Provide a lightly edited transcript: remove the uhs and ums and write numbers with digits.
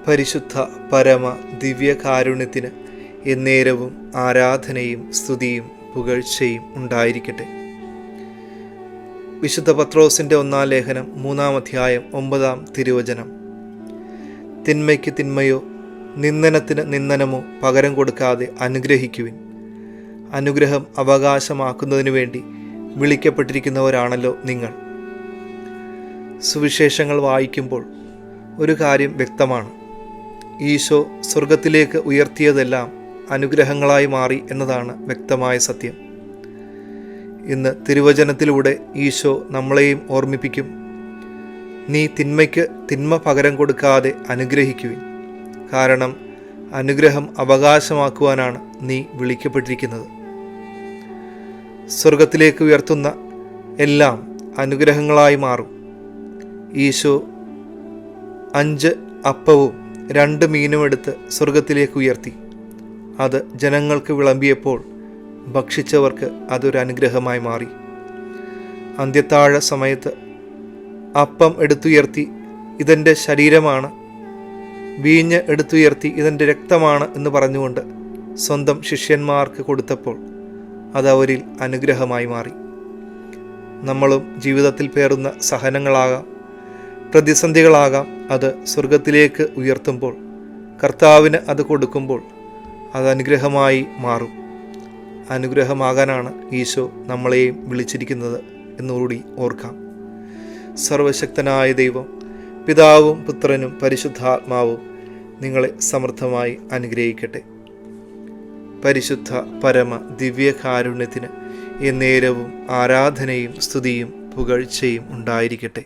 പരിശുദ്ധ പരമ ദിവ്യകാരുണ്യത്തിന് എന്നേരവും ആരാധനയും സ്തുതിയും പുകഴ്ചയും ഉണ്ടായിരിക്കട്ടെ. വിശുദ്ധ പത്രോസിൻ്റെ 1-ാം ലേഖനം 3-ാം അധ്യായം 9-ാം തിരുവചനം. തിന്മയ്ക്ക് തിന്മയോ നിന്ദനത്തിന് നിന്ദനമോ പകരം കൊടുക്കാതെ അനുഗ്രഹിക്കുവിൻ. അനുഗ്രഹം അവകാശമാക്കുന്നതിനു വേണ്ടി വിളിക്കപ്പെട്ടിരിക്കുന്നവരാണല്ലോ നിങ്ങൾ. സുവിശേഷങ്ങൾ വായിക്കുമ്പോൾ ഒരു കാര്യം വ്യക്തമാണ്. ഈശോ സ്വർഗത്തിലേക്ക് ഉയർത്തിയതെല്ലാം അനുഗ്രഹങ്ങളായി മാറി എന്നതാണ് വ്യക്തമായ സത്യം. ഇന്ന് തിരുവചനത്തിലൂടെ ഈശോ നമ്മളെയും ഓർമ്മിപ്പിക്കും. നീ തിന്മയ്ക്ക് തിന്മ പകരം കൊടുക്കാതെ അനുഗ്രഹിക്കുവിൻ. കാരണം അനുഗ്രഹം അവകാശമാക്കുവാനാണ് നീ വിളിക്കപ്പെട്ടിരിക്കുന്നത്. സ്വർഗത്തിലേക്ക് ഉയർത്തുന്ന എല്ലാം അനുഗ്രഹങ്ങളായി മാറും. ഈശോ 5 അപ്പവും 2 മീനും എടുത്ത് സ്വർഗത്തിലേക്ക് ഉയർത്തി. അത് ജനങ്ങൾക്ക് വിളമ്പിയപ്പോൾ ഭക്ഷിച്ചവർക്ക് അതൊരു അനുഗ്രഹമായി മാറി. അന്ത്യത്താഴ സമയത്ത് അപ്പം എടുത്തുയർത്തി ഇതെൻ്റെ ശരീരമാണ്, വീഞ്ഞ് എടുത്തുയർത്തി ഇതെൻ്റെ രക്തമാണ് എന്ന് പറഞ്ഞുകൊണ്ട് സ്വന്തം ശിഷ്യന്മാർക്ക് കൊടുത്തപ്പോൾ അത് അവരിൽ അനുഗ്രഹമായി മാറി. നമ്മളും ജീവിതത്തിൽ പേറുന്ന സഹനങ്ങളാകാം, പ്രതിസന്ധികളാകാം, അത് സ്വർഗത്തിലേക്ക് ഉയർത്തുമ്പോൾ, കർത്താവിന് അത് കൊടുക്കുമ്പോൾ അത് അനുഗ്രഹമായി മാറും. അനുഗ്രഹമാകാനാണ് ഈശോ നമ്മളെയും വിളിച്ചിരിക്കുന്നത് എന്നുകൂടി ഓർക്കാം. സർവശക്തനായ ദൈവം, പിതാവും പുത്രനും പരിശുദ്ധാത്മാവും നിങ്ങളെ സമൃദ്ധമായി അനുഗ്രഹിക്കട്ടെ. പരിശുദ്ധ പരമ ദിവ്യകാരുണ്യത്തിന് എന്നേരവും ആരാധനയും സ്തുതിയും പുകഴ്ചയും ഉണ്ടായിരിക്കട്ടെ.